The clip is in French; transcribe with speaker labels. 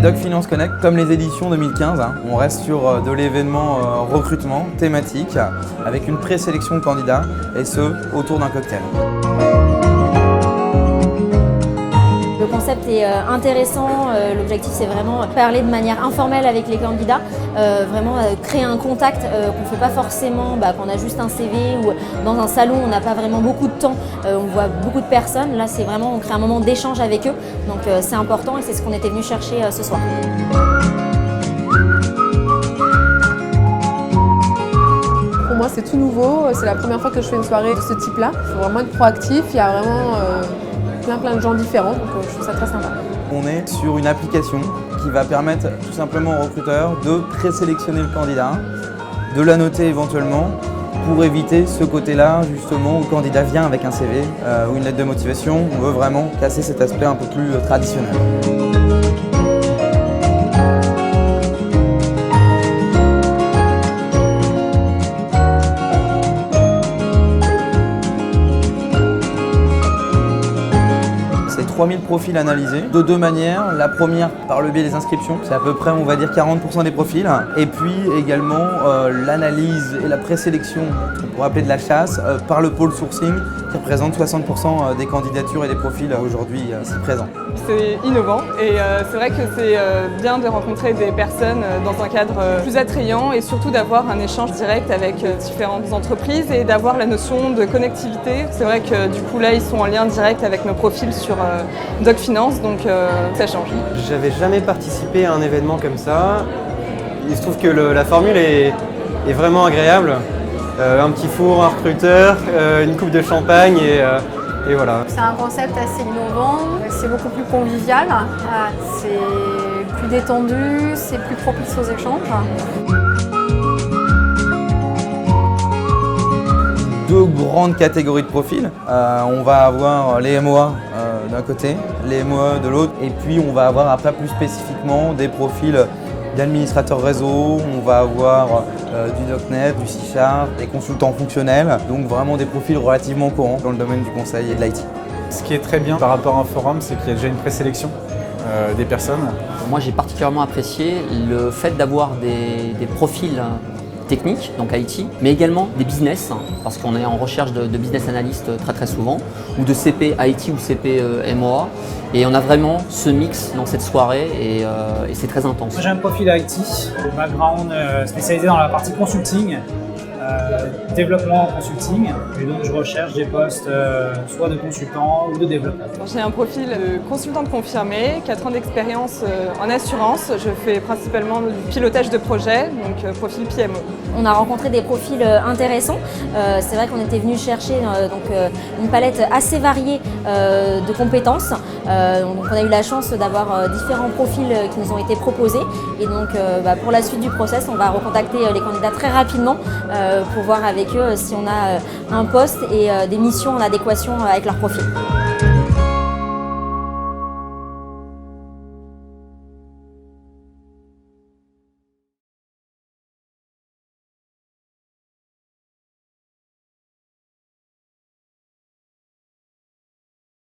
Speaker 1: Doc Finance Connect, comme les éditions 2015, on reste sur de l'événement recrutement thématique avec une présélection de candidats et ce, autour d'un cocktail.
Speaker 2: Le concept est intéressant, l'objectif c'est vraiment parler de manière informelle avec les candidats, vraiment créer un contact qu'on ne fait pas forcément quand on a juste un CV ou dans un salon on n'a pas vraiment beaucoup de temps, on voit beaucoup de personnes, là c'est vraiment on crée un moment d'échange avec eux, donc c'est important et c'est ce qu'on était venu chercher ce soir.
Speaker 3: Pour moi c'est tout nouveau, c'est la première fois que je fais une soirée de ce type-là, il faut vraiment être proactif, il y a vraiment plein de gens différents, donc je trouve ça très sympa.
Speaker 1: On est sur une application qui va permettre tout simplement aux recruteurs de présélectionner le candidat, de la noter éventuellement pour éviter ce côté-là justement où le candidat vient avec un CV ou une lettre de motivation. On veut vraiment casser cet aspect un peu plus traditionnel. C'est 3000 profils analysés de deux manières. La première par le biais des inscriptions, c'est à peu près on va dire 40% des profils. Et puis également l'analyse et la présélection, qu'on pourrait appeler de la chasse, par le pôle sourcing qui représente 60% des candidatures et des profils aujourd'hui ici présents.
Speaker 4: C'est innovant et c'est vrai que c'est bien de rencontrer des personnes dans un cadre plus attrayant et surtout d'avoir un échange direct avec différentes entreprises et d'avoir la notion de connectivité. C'est vrai que du coup là ils sont en lien direct avec nos profils sur Doc Finance, donc ça change.
Speaker 5: J'avais jamais participé à un événement comme ça. Il se trouve que la formule est vraiment agréable. Un petit four, un recruteur, une coupe de champagne et voilà.
Speaker 6: C'est un concept assez innovant, c'est beaucoup plus convivial, c'est plus détendu, c'est plus propice aux échanges.
Speaker 1: Deux grandes catégories de profils. On va avoir les MOA d'un côté, les MOE de l'autre, et puis on va avoir après plus spécifiquement des profils d'administrateurs réseau, on va avoir du .NET, du C#, des consultants fonctionnels, donc vraiment des profils relativement courants dans le domaine du conseil et de l'IT.
Speaker 7: Ce qui est très bien par rapport à un forum, c'est qu'il y a déjà une présélection des personnes.
Speaker 8: Moi j'ai particulièrement apprécié le fait d'avoir des profils techniques, donc IT, mais également des business, parce qu'on est en recherche de business analyst très souvent, ou de CP IT ou CP MOA, et on a vraiment ce mix dans cette soirée et c'est très intense.
Speaker 9: Moi j'ai un profil IT, background spécialisé dans la partie consulting, développement en consulting, et donc je recherche des postes soit de consultant ou de développeur.
Speaker 4: J'ai un profil de consultante confirmée, 4 ans d'expérience en assurance. Je fais principalement du pilotage de projet, donc profil PMO.
Speaker 2: On a rencontré des profils intéressants. C'est vrai qu'on était venu chercher une palette assez variée de compétences. Donc on a eu la chance d'avoir différents profils qui nous ont été proposés. Et donc pour la suite du process, on va recontacter les candidats très rapidement pour voir avec eux si on a un poste et des missions en adéquation avec leur profil.